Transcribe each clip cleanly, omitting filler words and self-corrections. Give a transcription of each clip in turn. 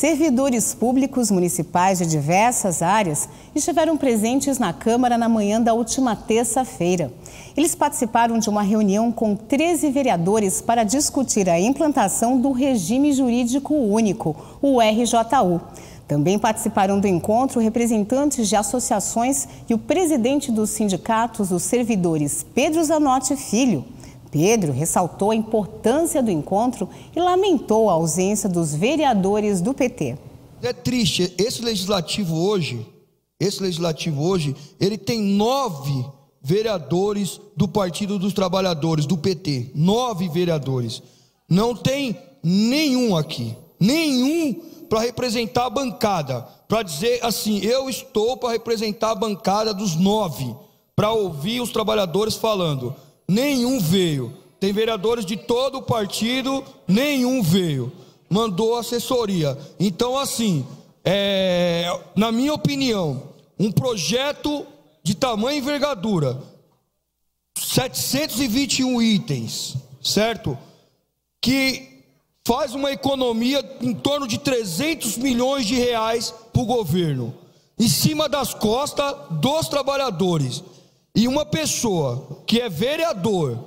Servidores públicos municipais de diversas áreas estiveram presentes na Câmara na manhã da última terça-feira. Eles participaram de uma reunião com 13 vereadores para discutir a implantação do Regime Jurídico Único, o RJU. Também participaram do encontro representantes de associações e o presidente dos sindicatos dos servidores, Pedro Zanotti Filho. Pedro ressaltou a importância do encontro e lamentou a ausência dos vereadores do PT. É triste, esse legislativo hoje, ele tem 9 vereadores do Partido dos Trabalhadores, do PT. 9 vereadores. Não tem nenhum aqui, nenhum para representar a bancada, para dizer assim, eu estou para representar a bancada dos 9, para ouvir os trabalhadores falando. Nenhum veio. Tem vereadores de todo o partido, nenhum veio. Mandou assessoria. Então, assim, na minha opinião, um projeto de tamanha envergadura, 721 itens, certo? Que faz uma economia em torno de 300 milhões de reais para o governo, em cima das costas dos trabalhadores. E uma pessoa que é vereadora,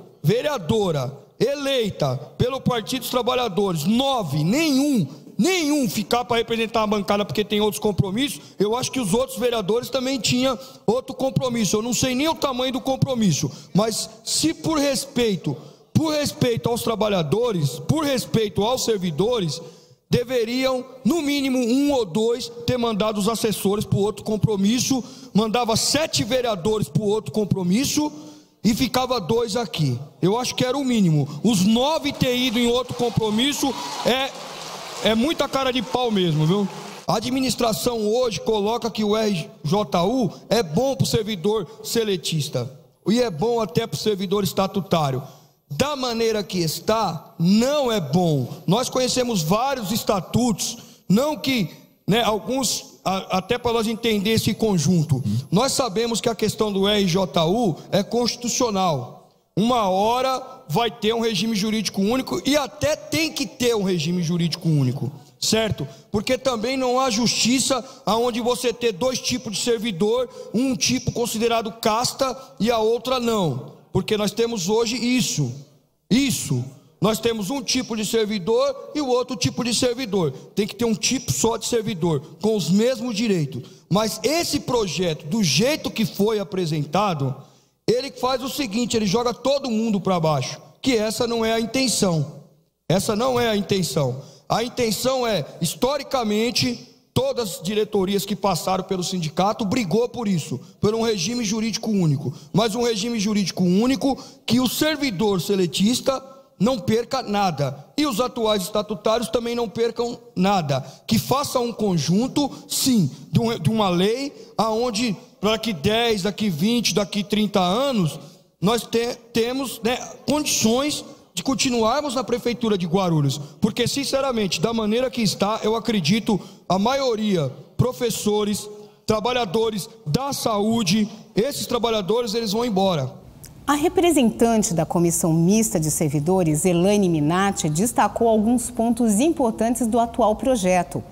eleita pelo Partido dos Trabalhadores, 9, nenhum ficar para representar a bancada porque tem outros compromissos. Eu acho que os outros vereadores também tinham outro compromisso. Eu não sei nem o tamanho do compromisso, mas se por respeito aos trabalhadores, por respeito aos servidores, deveriam, no mínimo 1 ou 2, ter mandado os assessores para o outro compromisso, mandava 7 vereadores para o outro compromisso e ficava 2 aqui. Eu acho que era o mínimo. Os 9 ter ido em outro compromisso é muita cara de pau mesmo, viu? A administração hoje coloca que o RJU é bom para o servidor seletista e é bom até para o servidor estatutário. Da maneira que está, não é bom. Nós conhecemos vários estatutos, não que, alguns, até para nós entender esse conjunto. Nós sabemos que a questão do RJU é constitucional. Uma hora vai ter um regime jurídico único e até tem que ter um regime jurídico único, certo? Porque também não há justiça aonde você ter 2 tipos de servidor, um tipo considerado casta e a outra não. Porque nós temos hoje isso. Nós temos um tipo de servidor e o outro tipo de servidor. Tem que ter um tipo só de servidor, com os mesmos direitos. Mas esse projeto, do jeito que foi apresentado, ele faz o seguinte, ele joga todo mundo para baixo. Que essa não é a intenção. Essa não é a intenção. A intenção é, historicamente, todas as diretorias que passaram pelo sindicato brigou por isso, por um regime jurídico único. Mas um regime jurídico único que o servidor seletista não perca nada. E os atuais estatutários também não percam nada. Que faça um conjunto, sim, de uma lei, aonde daqui 10, daqui 20, daqui 30 anos, nós temos condições de continuarmos na prefeitura de Guarulhos, porque sinceramente, da maneira que está, eu acredito, a maioria, professores, trabalhadores da saúde, esses trabalhadores, eles vão embora. A representante da Comissão Mista de Servidores, Elaine Minatti, destacou alguns pontos importantes do atual projeto.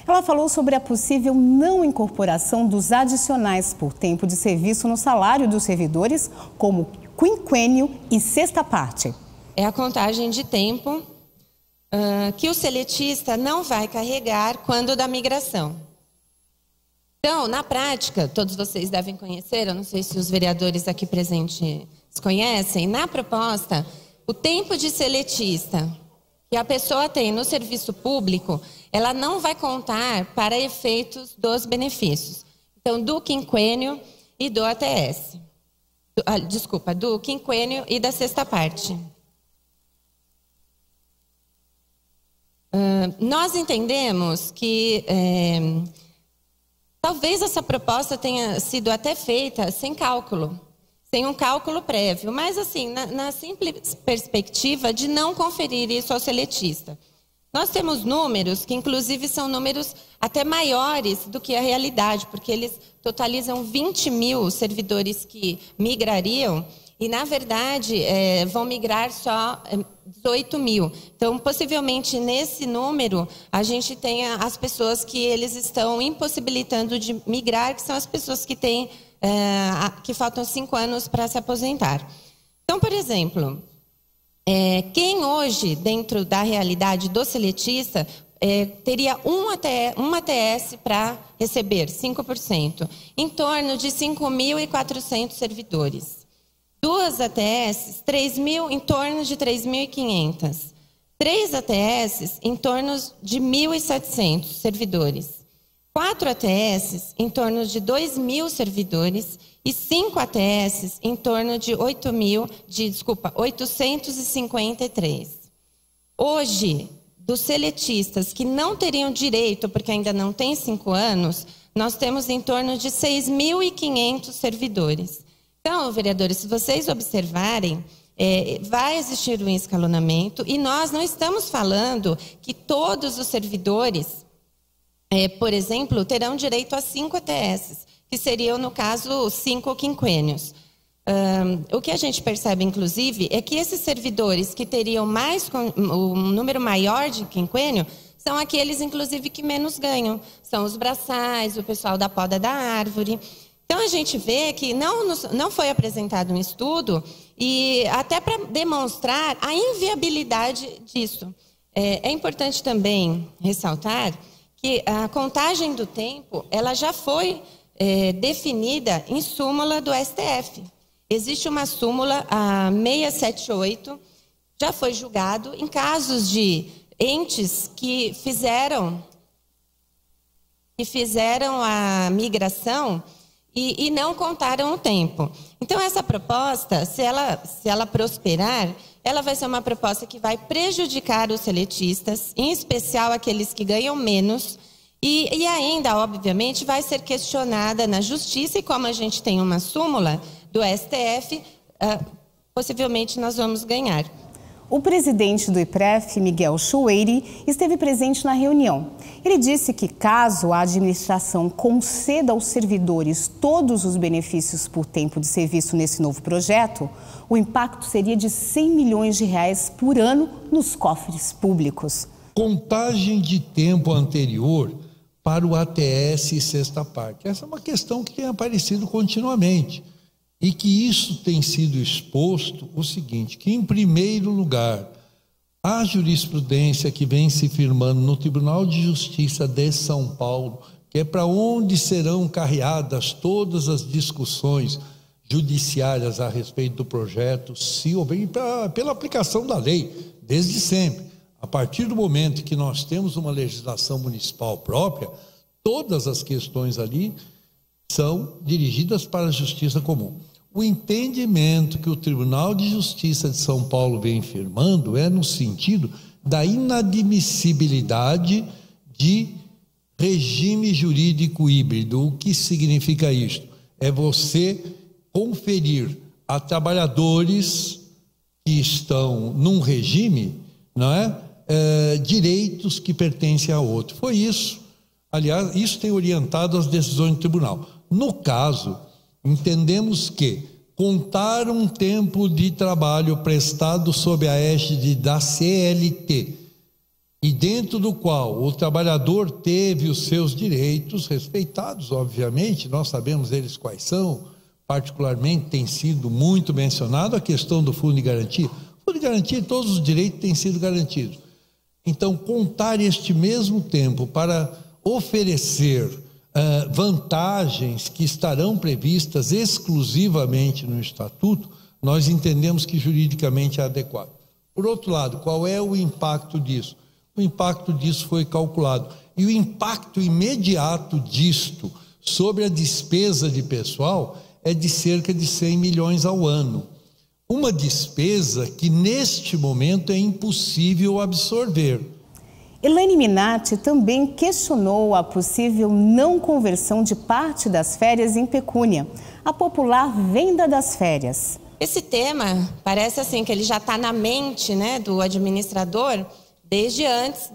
Ela falou sobre a possível não incorporação dos adicionais por tempo de serviço no salário dos servidores, como quinquênio e sexta parte. É a contagem de tempo que o seletista não vai carregar quando da migração. Então, na prática, todos vocês devem conhecer, eu não sei se os vereadores aqui presentes conhecem, na proposta, o tempo de seletista que a pessoa tem no serviço público, ela não vai contar para efeitos dos benefícios. Então, do quinquênio e do ATS. Do quinquênio e da sexta parte. Nós entendemos que talvez essa proposta tenha sido até feita sem cálculo, sem um cálculo prévio, mas assim, na simples perspectiva de não conferir isso ao seletista. Nós temos números que inclusive são números até maiores do que a realidade, porque eles totalizam 20 mil servidores que migrariam E, na verdade, vão migrar só 18 mil. Então, possivelmente, nesse número, a gente tenha as pessoas que eles estão impossibilitando de migrar, que são as pessoas que têm, que faltam 5 anos para se aposentar. Então, por exemplo, quem hoje, dentro da realidade do seletista, teria um ATS para receber 5%, em torno de 5.400 servidores. 2 ATS, 3.000, em torno de 3.500. 3 ATS, em torno de 1.700 servidores. 4 ATS, em torno de 2.000 servidores. E 5 ATS, em torno de 853. Hoje, dos seletistas que não teriam direito, porque ainda não têm 5 anos, nós temos em torno de 6.500 servidores. Então, vereadores, se vocês observarem, vai existir um escalonamento e nós não estamos falando que todos os servidores, por exemplo, terão direito a 5 ATS, que seriam, no caso, 5 quinquênios. O que a gente percebe, inclusive, é que esses servidores que teriam um número maior de quinquênio são aqueles, inclusive, que menos ganham. São os braçais, o pessoal da poda da árvore. Então, a gente vê que não foi apresentado um estudo, e até para demonstrar a inviabilidade disso. É importante também ressaltar que a contagem do tempo ela já foi definida em súmula do STF. Existe uma súmula, a 678, já foi julgado em casos de entes que fizeram a migração e não contaram o tempo. Então, essa proposta, se ela prosperar, ela vai ser uma proposta que vai prejudicar os seletistas, em especial aqueles que ganham menos, e ainda, obviamente, vai ser questionada na justiça, e como a gente tem uma súmula do STF, possivelmente nós vamos ganhar. O presidente do IPREF, Miguel Choueiri, esteve presente na reunião. Ele disse que caso a administração conceda aos servidores todos os benefícios por tempo de serviço nesse novo projeto, o impacto seria de 100 milhões de reais por ano nos cofres públicos. Contagem de tempo anterior para o ATS e sexta parte. Essa é uma questão que tem aparecido continuamente. E que isso tem sido exposto o seguinte, que em primeiro lugar, a jurisprudência que vem se firmando no Tribunal de Justiça de São Paulo, que é para onde serão carreadas todas as discussões judiciárias a respeito do projeto, se houver, pela aplicação da lei, desde sempre. A partir do momento que nós temos uma legislação municipal própria, todas as questões ali são dirigidas para a justiça comum. O entendimento que o Tribunal de Justiça de São Paulo vem firmando é no sentido da inadmissibilidade de regime jurídico híbrido. O que significa isto? É você conferir a trabalhadores que estão num regime, não é? Direitos que pertencem a outro. Foi isso. Aliás, isso tem orientado as decisões do tribunal. No caso, entendemos que contar um tempo de trabalho prestado sob a égide da CLT e dentro do qual o trabalhador teve os seus direitos respeitados, obviamente, nós sabemos eles quais são, particularmente tem sido muito mencionado a questão do fundo de garantia. O fundo de garantia, todos os direitos têm sido garantidos. Então, contar este mesmo tempo para oferecer vantagens que estarão previstas exclusivamente no Estatuto, nós entendemos que juridicamente é adequado. Por outro lado, qual é o impacto disso? O impacto disso foi calculado. E o impacto imediato disto sobre a despesa de pessoal é de cerca de 100 milhões ao ano. Uma despesa que neste momento é impossível absorver. Elaine Minatti também questionou a possível não conversão de parte das férias em pecúnia, a popular venda das férias. Esse tema parece assim que ele já está na mente, né, do administrador desde antes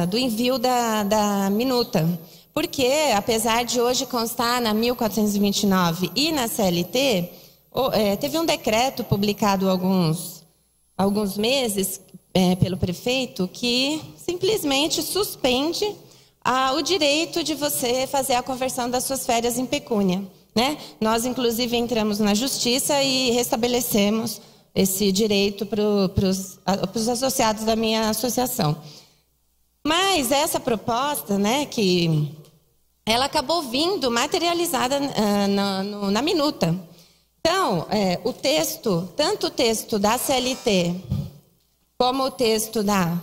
do envio da minuta. Porque, apesar de hoje constar na 1429 e na CLT, teve um decreto publicado há alguns meses pelo prefeito que simplesmente suspende o direito de você fazer a conversão das suas férias em pecúnia, né? Nós, inclusive, entramos na justiça e restabelecemos esse direito para os associados da minha associação. Mas essa proposta, né, que ela acabou vindo materializada na minuta. Então, tanto o texto da CLT como o texto da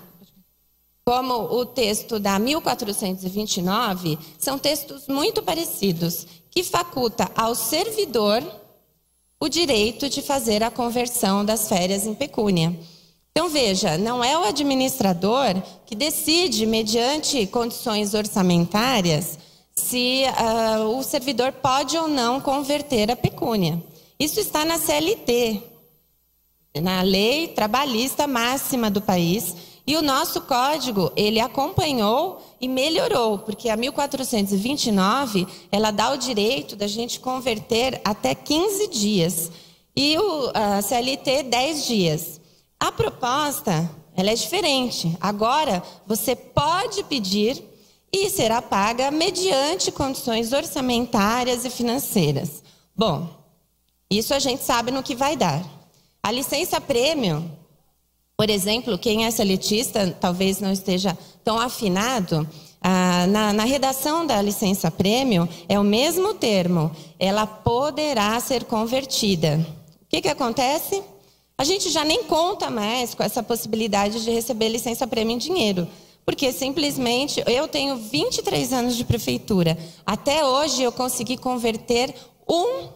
1429 são textos muito parecidos, que faculta ao servidor o direito de fazer a conversão das férias em pecúnia. Então, veja, não é o administrador que decide, mediante condições orçamentárias, se o servidor pode ou não converter a pecúnia. Isso está na CLT, na lei trabalhista máxima do país, e o nosso código, ele acompanhou e melhorou, porque a 1429, ela dá o direito da gente converter até 15 dias, e a CLT 10 dias. A proposta, ela é diferente. Agora, você pode pedir e será paga mediante condições orçamentárias e financeiras. Bom, isso a gente sabe no que vai dar. A licença-prêmio, por exemplo, quem é seletista talvez não esteja tão afinado, na redação da licença-prêmio é o mesmo termo, ela poderá ser convertida. O que acontece? A gente já nem conta mais com essa possibilidade de receber licença-prêmio em dinheiro, porque simplesmente eu tenho 23 anos de prefeitura. Até hoje eu consegui converter um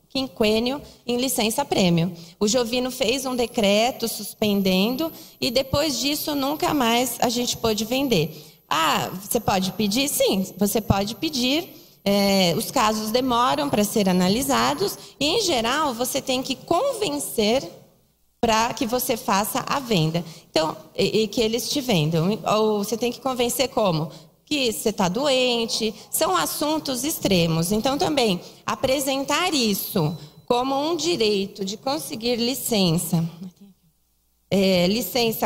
quinquênio em licença-prêmio. O Jovino fez um decreto suspendendo e depois disso nunca mais a gente pôde vender. Você pode pedir? Sim, você pode pedir. Os casos demoram para ser analisados e, em geral, você tem que convencer para que você faça a venda. Então, e que eles te vendam. Ou você tem que convencer como? Que você está doente. São assuntos extremos. Então, também, apresentar isso como um direito de conseguir licença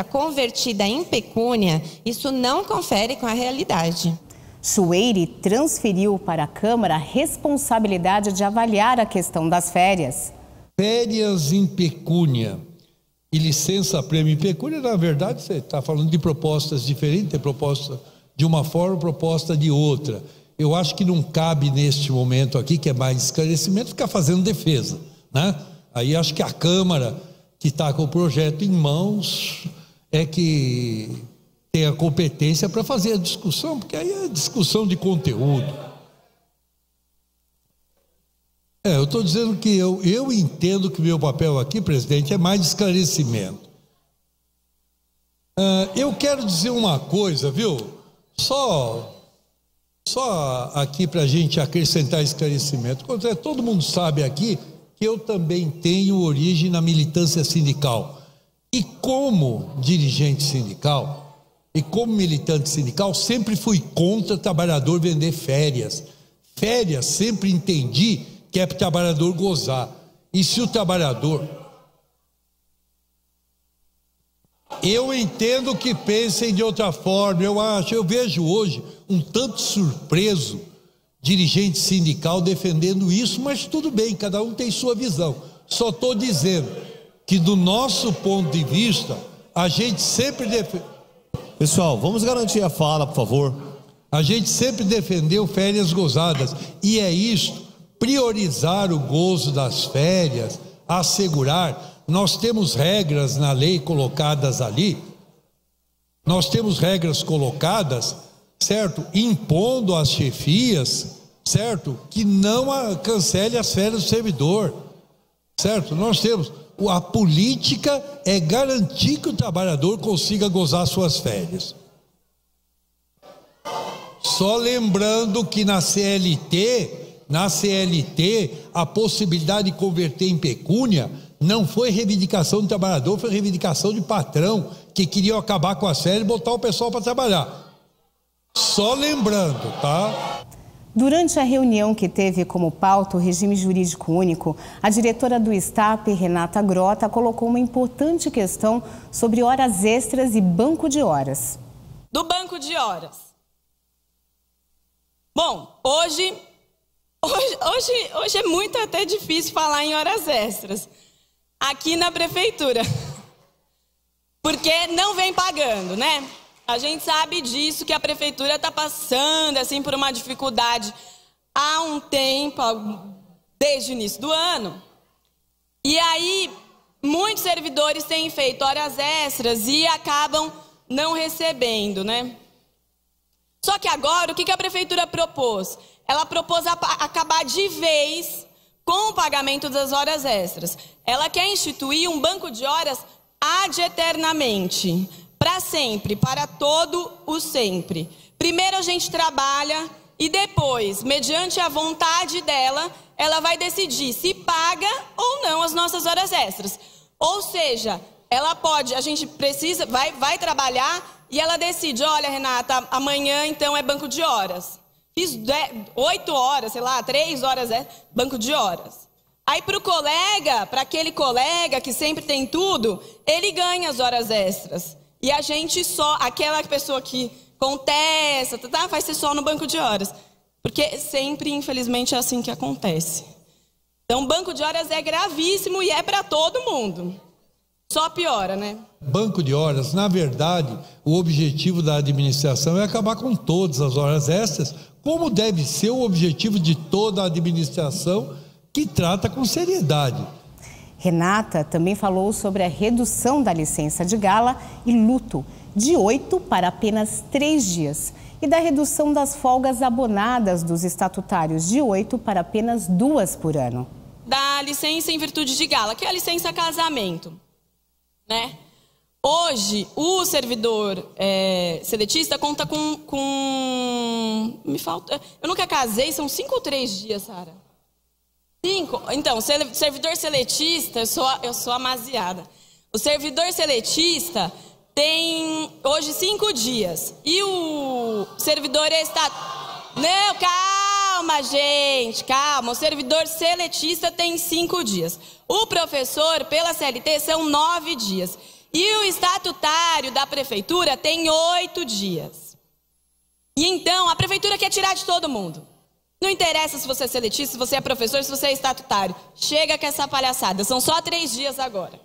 convertida em pecúnia, isso não confere com a realidade. Chueire transferiu para a Câmara a responsabilidade de avaliar a questão das férias. Férias em pecúnia e licença-prêmio em pecúnia, na verdade, você está falando de propostas diferentes, tem proposta de uma forma, proposta de outra. Eu acho que não cabe neste momento aqui, que é mais esclarecimento, ficar fazendo defesa, né? Aí acho que a Câmara, que está com o projeto em mãos, é que tem a competência para fazer a discussão, porque aí é discussão de conteúdo. Eu estou dizendo que eu entendo que o meu papel aqui, presidente, é mais de esclarecimento. Eu quero dizer uma coisa, viu? Só aqui para a gente acrescentar esclarecimento. Todo mundo sabe aqui que eu também tenho origem na militância sindical. E como dirigente sindical, e como militante sindical, sempre fui contra o trabalhador vender férias. Férias sempre entendi que é para o trabalhador gozar. E se o trabalhador... Eu entendo que pensem de outra forma, eu vejo hoje um tanto surpreso dirigente sindical defendendo isso, mas tudo bem, cada um tem sua visão. Só estou dizendo que do nosso ponto de vista, a gente sempre defende... Pessoal, vamos garantir a fala, por favor. A gente sempre defendeu férias gozadas, e é isto, priorizar o gozo das férias, assegurar. Nós temos regras na lei colocadas ali, nós temos regras colocadas, certo? Impondo às chefias, certo? Que não cancele as férias do servidor, certo? Nós temos... A política é garantir que o trabalhador consiga gozar suas férias. Só lembrando que na CLT, a possibilidade de converter em pecúnia não foi reivindicação do trabalhador, foi reivindicação de patrão que queriam acabar com a férias e botar o pessoal para trabalhar. Só lembrando, tá? Durante a reunião que teve como pauta o regime jurídico único, a diretora do STAP, Renata Grota, colocou uma importante questão sobre horas extras e banco de horas. Do banco de horas. Bom, hoje é muito até difícil falar em horas extras aqui na prefeitura, porque não vem pagando, né? A gente sabe disso, que a prefeitura está passando assim por uma dificuldade há um tempo, desde o início do ano. E aí, muitos servidores têm feito horas extras e acabam não recebendo, né? Só que agora, o que a prefeitura propôs? Ela propôs acabar de vez com o pagamento das horas extras. Ela quer instituir um banco de horas ad eternamente. Para sempre, para todo o sempre. Primeiro a gente trabalha e depois, mediante a vontade dela, ela vai decidir se paga ou não as nossas horas extras. Ou seja, ela pode, a gente precisa, vai trabalhar e ela decide, olha, Renata, amanhã então é banco de horas. Fiz 8 horas, sei lá, 3 horas é banco de horas. Aí para aquele colega que sempre tem tudo, ele ganha as horas extras. E a gente só, aquela pessoa que contesta, vai ser só no banco de horas. Porque sempre, infelizmente, é assim que acontece. Então, banco de horas é gravíssimo e é para todo mundo. Só piora, né? Banco de horas, na verdade, o objetivo da administração é acabar com todas as horas extras, como deve ser o objetivo de toda a administração que trata com seriedade. Renata também falou sobre a redução da licença de gala e luto, de 8 para apenas 3 dias, e da redução das folgas abonadas dos estatutários, de 8 para apenas 2 por ano. Da licença em virtude de gala, que é a licença casamento, né? Hoje, o servidor seletista conta com... Me falta... Eu nunca casei, são 5 ou 3 dias, Sara? 5. Então, servidor seletista, eu sou amaziada. O servidor seletista tem hoje 5 dias. E o servidor Não, calma, gente, calma. O servidor seletista tem 5 dias. O professor, pela CLT, são 9 dias. E o estatutário da prefeitura tem 8 dias. E então, a prefeitura quer tirar de todo mundo. Não interessa se você é seletista, se você é professor, se você é estatutário. Chega com essa palhaçada. São só 3 dias agora.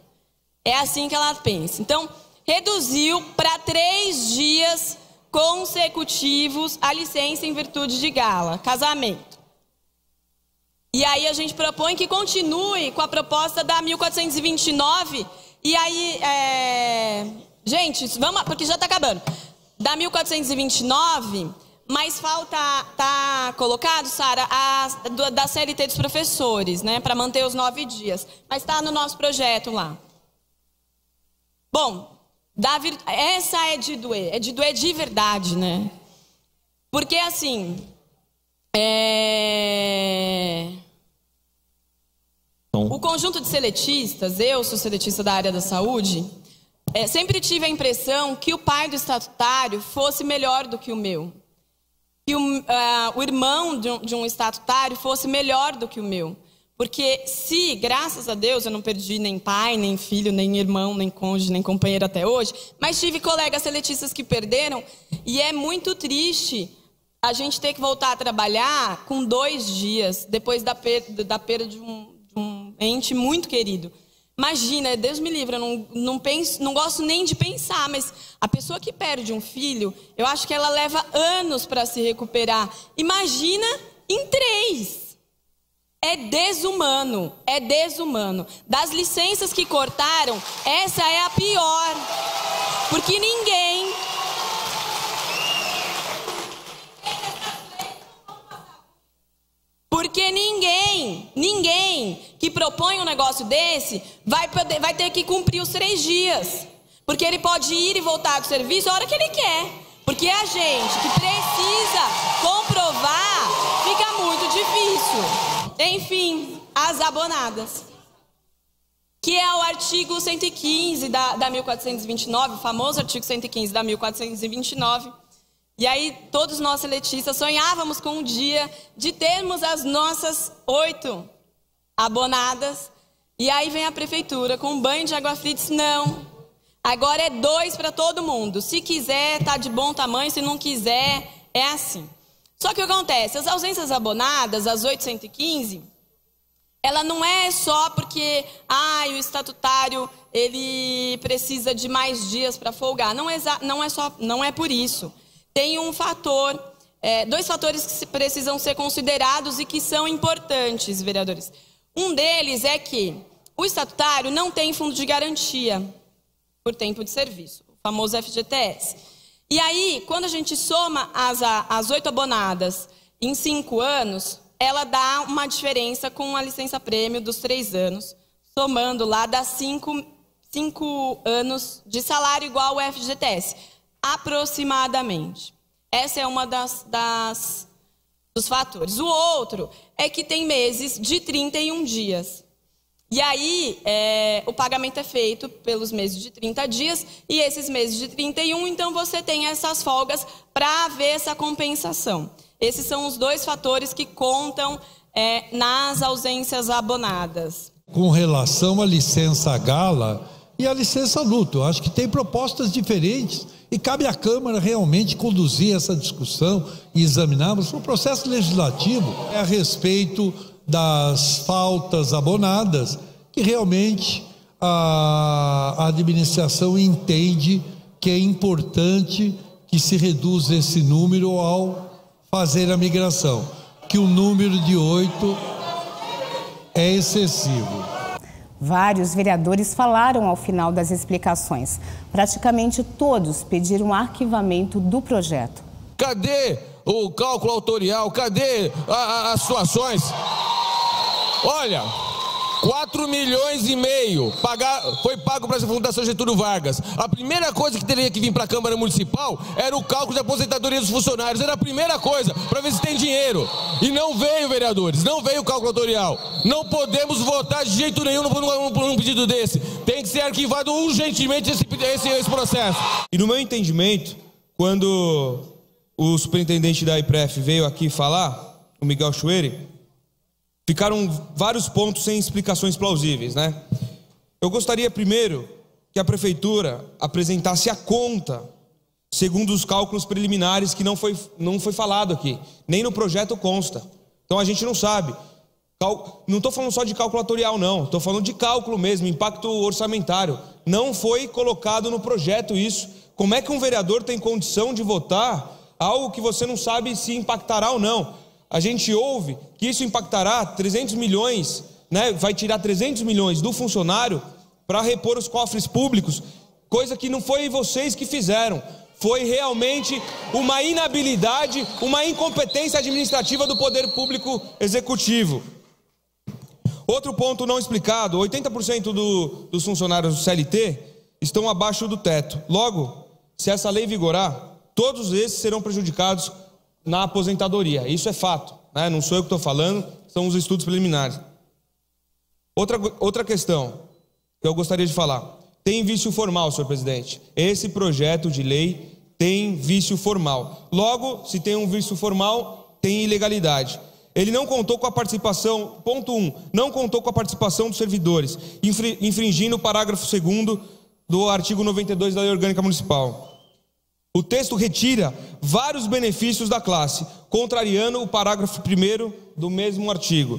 É assim que ela pensa. Então, reduziu para 3 dias consecutivos a licença em virtude de gala, casamento. E aí a gente propõe que continue com a proposta da 1429. E aí, gente, vamos, porque já está acabando. Da 1429... Mas falta, tá colocado, Sara, da CLT dos professores, né? Para manter os 9 dias. Mas está no nosso projeto lá. Bom, essa é de doer de verdade, né? Porque assim, o conjunto de seletistas, eu sou seletista da área da saúde, sempre tive a impressão que o pai do estatutário fosse melhor do que o meu. Que o irmão de um estatutário fosse melhor do que o meu. Porque se, graças a Deus, eu não perdi nem pai, nem filho, nem irmão, nem cônjuge, nem companheiro até hoje, mas tive colegas seletistas que perderam, e é muito triste a gente ter que voltar a trabalhar com 2 dias, depois da perda de um ente muito querido. Imagina, Deus me livre, eu não gosto nem de pensar, mas a pessoa que perde um filho, eu acho que ela leva anos para se recuperar. Imagina em 3. É desumano, é desumano. Das licenças que cortaram, essa é a pior. Porque ninguém... Porque ninguém que propõe um negócio desse vai ter que cumprir os 3 dias. Porque ele pode ir e voltar do serviço a hora que ele quer. Porque a gente que precisa comprovar, fica muito difícil. Enfim, as abonadas. Que é o artigo 115 da 1429, o famoso artigo 115 da 1429, E aí todos nós seletistas sonhávamos com um dia de termos as nossas 8 abonadas. E aí vem a prefeitura com um banho de água fria e diz, não, agora é 2 para todo mundo. Se quiser, tá de bom tamanho, se não quiser, é assim. Só que o que acontece? As ausências abonadas, as 815, ela não é só porque o estatutário ele precisa de mais dias para folgar. Não é por isso. Tem um fator, 2 fatores que precisam ser considerados e que são importantes, vereadores. Um deles é que o estatutário não tem fundo de garantia por tempo de serviço, o famoso FGTS. E aí, quando a gente soma as 8 abonadas em 5 anos, ela dá uma diferença com a licença-prêmio dos 3 anos, somando lá dá 5 anos de salário igual ao FGTS, aproximadamente. Essa é uma dos fatores. O outro é que tem meses de 31 dias. E aí, o pagamento é feito pelos meses de 30 dias, e esses meses de 31, então você tem essas folgas para haver essa compensação. Esses são os 2 fatores que contam nas ausências abonadas. Com relação à licença gala e à licença luto, eu acho que tem propostas diferentes e cabe à Câmara realmente conduzir essa discussão e examinar, mas o processo legislativo é a respeito das faltas abonadas, que realmente a administração entende que é importante que se reduza esse número ao fazer a migração, que o número de 8 é excessivo. Vários vereadores falaram ao final das explicações. Praticamente todos pediram arquivamento do projeto. Cadê o cálculo autorial? Cadê as situações? Olha, 4,5 milhões foi pago para essa Fundação Getúlio Vargas. A primeira coisa que teria que vir para a Câmara Municipal era o cálculo de aposentadoria dos funcionários. Era a primeira coisa, para ver se tem dinheiro. E não veio, vereadores, não veio o cálculo autorial. Não podemos votar de jeito nenhum num pedido desse. Tem que ser arquivado urgentemente esse processo. E no meu entendimento, quando o superintendente da IPREF veio aqui falar, o Miguel Chueri, ficaram vários pontos sem explicações plausíveis, né? Eu gostaria primeiro que a prefeitura apresentasse a conta, segundo os cálculos preliminares, que não foi falado aqui, nem no projeto consta. Então a gente não sabe. Não estou falando só de cálculo atorial, não. Estou falando de cálculo mesmo, impacto orçamentário. Não foi colocado no projeto isso. Como é que um vereador tem condição de votar algo que você não sabe se impactará ou não? A gente ouve que isso impactará 300 milhões, né? Vai tirar 300 milhões do funcionário para repor os cofres públicos, coisa que não foi vocês que fizeram. Foi realmente uma inabilidade, uma incompetência administrativa do Poder Público Executivo. Outro ponto não explicado, 80% dos funcionários do CLT estão abaixo do teto. Logo, se essa lei vigorar, todos esses serão prejudicados na aposentadoria. Isso é fato, né? Não sou eu que estou falando, são os estudos preliminares. Outra questão que eu gostaria de falar. Tem vício formal, senhor presidente. Esse projeto de lei tem vício formal. Logo, se tem um vício formal, tem ilegalidade. Ele não contou com a participação, ponto 1, não contou com a participação dos servidores, infringindo o parágrafo 2º do artigo 92 da Lei Orgânica Municipal. O texto retira vários benefícios da classe, contrariando o parágrafo 1º do mesmo artigo.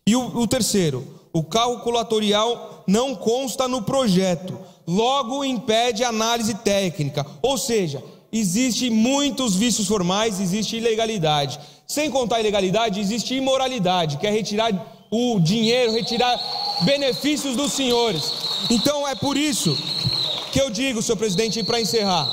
E o terceiro, o cálculo atorial não consta no projeto, logo impede análise técnica. Ou seja, existe muitos vícios formais, existe ilegalidade. Sem contar a ilegalidade, existe imoralidade, que é retirar o dinheiro, retirar benefícios dos senhores. Então é por isso que eu digo, senhor presidente, para encerrar,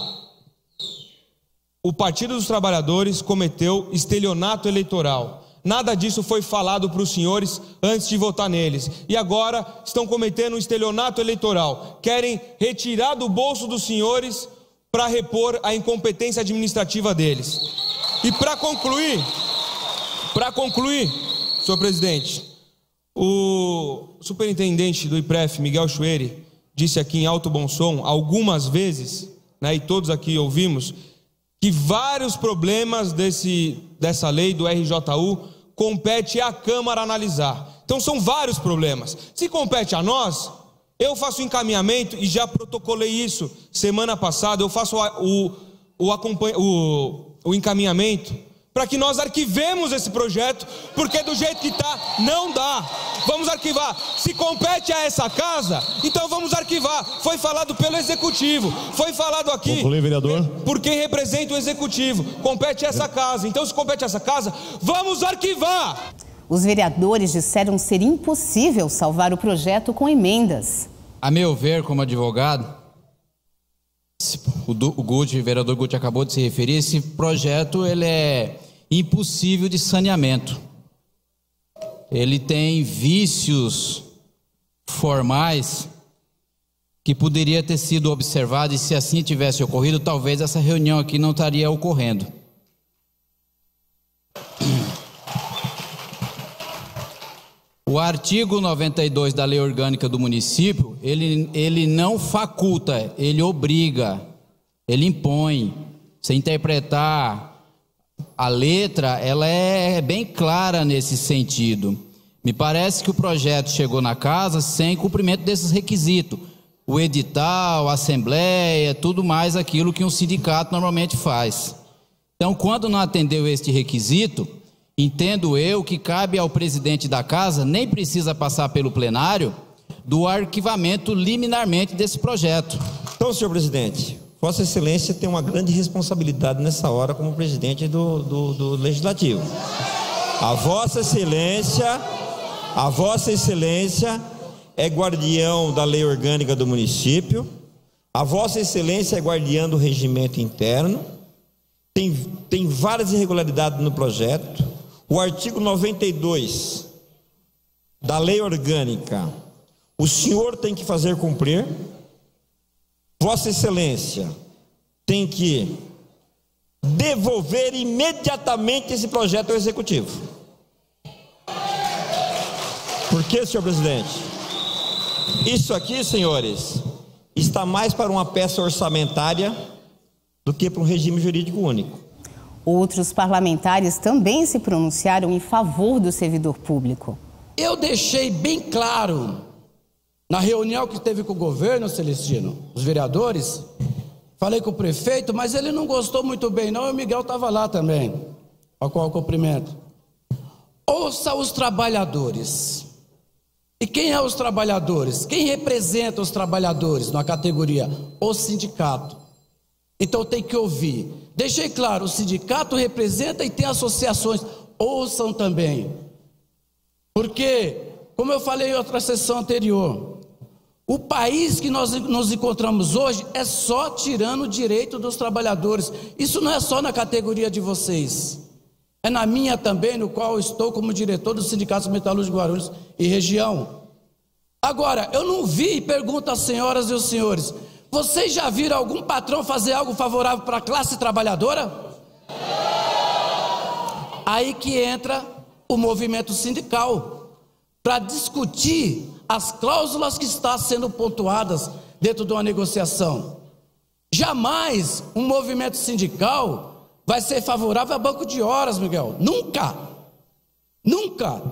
o Partido dos Trabalhadores cometeu estelionato eleitoral. Nada disso foi falado para os senhores antes de votar neles. E agora estão cometendo um estelionato eleitoral. Querem retirar do bolso dos senhores para repor a incompetência administrativa deles. E para concluir, senhor presidente, o superintendente do IPREF, Miguel Chueri, disse aqui em alto bom som, algumas vezes, né, e todos aqui ouvimos, que vários problemas dessa lei do RJU compete à Câmara analisar. Então são vários problemas. Se compete a nós, eu faço o encaminhamento e já protocolei isso semana passada. Eu faço o encaminhamento para que nós arquivemos esse projeto, porque do jeito que está, não dá. Vamos arquivar. Se compete a essa casa, então vamos arquivar. Foi falado pelo Executivo, foi falado aqui. Conclui, vereador. Por quem representa o Executivo. Compete a essa casa. Então, se compete a essa casa, vamos arquivar. Os vereadores disseram ser impossível salvar o projeto com emendas. A meu ver, como advogado, o vereador Guti acabou de se referir, esse projeto ele é impossível de saneamento. Ele tem vícios formais que poderia ter sido observado, e se assim tivesse ocorrido, talvez essa reunião aqui não estaria ocorrendo. O artigo 92 da Lei Orgânica do Município, ele não faculta, ele obriga, ele impõe. Se interpretar a letra, ela é bem clara nesse sentido. Me parece que o projeto chegou na casa sem cumprimento desses requisitos. O edital, a assembleia, tudo mais aquilo que um sindicato normalmente faz. Então, quando não atendeu este requisito, entendo eu que cabe ao presidente da casa, nem precisa passar pelo plenário, do arquivamento liminarmente desse projeto. Então, senhor presidente, Vossa Excelência tem uma grande responsabilidade nessa hora como presidente do Legislativo. A Vossa Excelência é guardião da lei orgânica do município, a Vossa Excelência é guardião do regimento interno, tem várias irregularidades no projeto. O artigo 92 da lei orgânica, o senhor tem que fazer cumprir. Vossa Excelência tem que devolver imediatamente esse projeto ao Executivo. Por quê, senhor presidente? Isso aqui, senhores, está mais para uma peça orçamentária do que para um regime jurídico único. Outros parlamentares também se pronunciaram em favor do servidor público. Eu deixei bem claro, na reunião que teve com o governo, Celestino, os vereadores, falei com o prefeito, mas ele não gostou muito bem não, e o Miguel estava lá também, ao qual eu cumprimento. Ouça os trabalhadores. E quem é os trabalhadores? Quem representa os trabalhadores na categoria? O sindicato. Então tem que ouvir. Deixei claro, o sindicato representa e tem associações. Ouçam também. Porque, como eu falei em outra sessão anterior, o país que nós nos encontramos hoje é só tirando o direito dos trabalhadores. Isso não é só na categoria de vocês. É na minha também, no qual eu estou como diretor do Sindicato Metalúrgico de Guarulhos e região. Agora, eu não vi, e pergunto às senhoras e aos senhores, vocês já viram algum patrão fazer algo favorável para a classe trabalhadora? Aí que entra o movimento sindical, para discutir as cláusulas que estão sendo pontuadas dentro de uma negociação. Jamais um movimento sindical vai ser favorável a banco de horas, Miguel. Nunca. Nunca.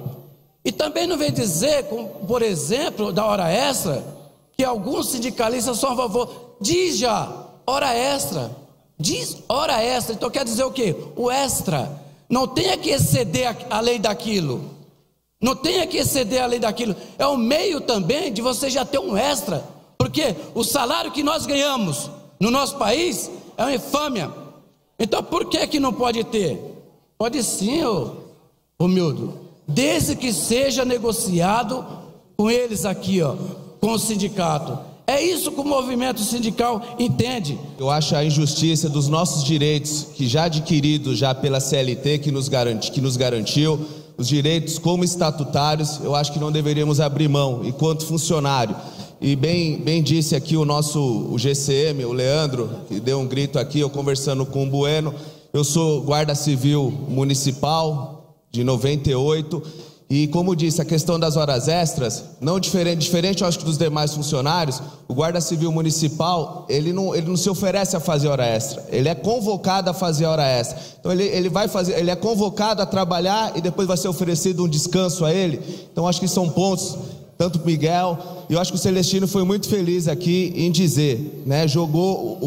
E também não vem dizer, por exemplo, da hora extra, que alguns sindicalistas são a favor. Diz já, hora extra. Diz hora extra. Então quer dizer o quê? O extra. Não tenha que exceder a lei daquilo. Não tenha que exceder a lei daquilo. É um meio também de você já ter um extra. Porque o salário que nós ganhamos no nosso país é uma infâmia. Então por que não pode ter? Pode sim, Romildo. Desde que seja negociado com eles aqui, com o sindicato. É isso que o movimento sindical entende. Eu acho a injustiça dos nossos direitos, que já adquiridos já pela CLT, que nos garantiu, os direitos como estatutários, eu acho que não deveríamos abrir mão, enquanto funcionário. E bem disse aqui o GCM, o Leandro, que deu um grito aqui, eu conversando com o Bueno, eu sou guarda civil municipal de 98, E como disse, a questão das horas extras, não diferente eu acho que dos demais funcionários, o Guarda Civil Municipal, ele não se oferece a fazer hora extra, ele é convocado a fazer hora extra. Então ele é convocado a trabalhar e depois vai ser oferecido um descanso a ele. Então acho que são pontos, tanto o Miguel, e eu acho que o Celestino foi muito feliz aqui em dizer, né,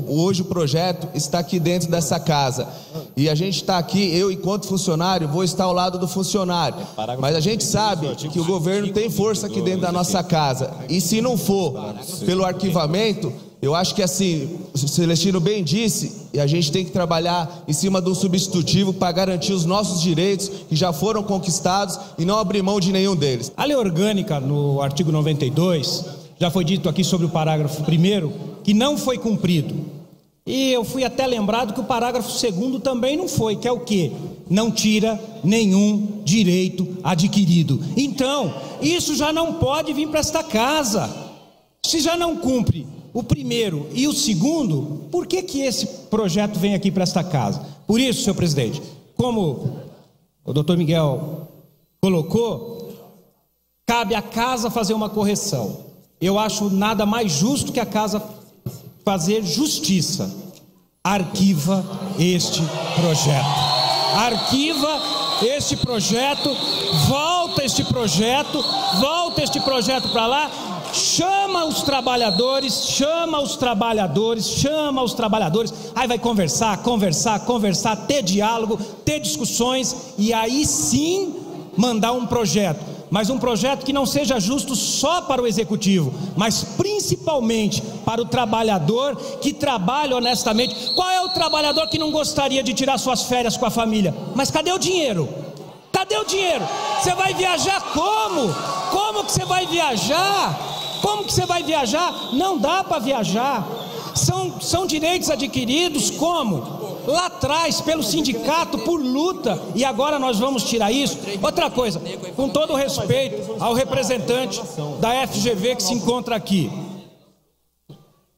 hoje o projeto está aqui dentro dessa casa, e a gente está aqui, eu enquanto funcionário, vou estar ao lado do funcionário, mas a gente sabe que o governo tem força aqui dentro da nossa casa, e se não for pelo arquivamento, eu acho que assim, o Celestino bem disse, e a gente tem que trabalhar em cima de um substitutivo para garantir os nossos direitos que já foram conquistados e não abrir mão de nenhum deles. A lei orgânica, no artigo 92, já foi dito aqui sobre o parágrafo 1º, que não foi cumprido. E eu fui até lembrado que o parágrafo 2º também não foi, que é o quê? Não tira nenhum direito adquirido. Então, isso já não pode vir para esta casa. Se já não cumpre o 1º e o 2º, por que esse projeto vem aqui para esta casa? Por isso, senhor presidente, como o doutor Miguel colocou, cabe à casa fazer uma correção. Eu acho nada mais justo que a casa fazer justiça. Arquiva este projeto. Arquiva este projeto, volta este projeto para lá. Chama os trabalhadores, aí vai conversar, ter diálogo, ter discussões e aí sim mandar um projeto, mas um projeto que não seja justo só para o executivo, mas principalmente para o trabalhador que trabalha honestamente. Qual é o trabalhador que não gostaria de tirar suas férias com a família? Mas cadê o dinheiro? Cadê o dinheiro? Você vai viajar como? Como que você vai viajar? Como que você vai viajar? Não dá para viajar. São direitos adquiridos como? Lá atrás, pelo sindicato, por luta, e agora nós vamos tirar isso. Outra coisa, com todo o respeito ao representante da FGV que se encontra aqui,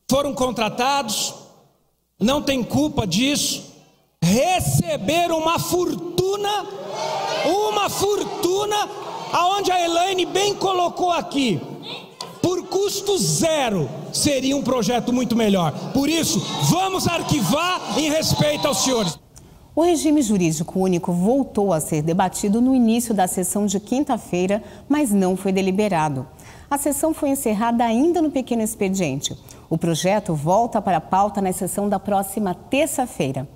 foram contratados, não tem culpa disso, receberam uma fortuna, aonde a Elaine bem colocou aqui, por custo zero, seria um projeto muito melhor. Por isso, vamos arquivar em respeito aos senhores. O regime jurídico único voltou a ser debatido no início da sessão de quinta-feira, mas não foi deliberado. A sessão foi encerrada ainda no pequeno expediente. O projeto volta para a pauta na sessão da próxima terça-feira.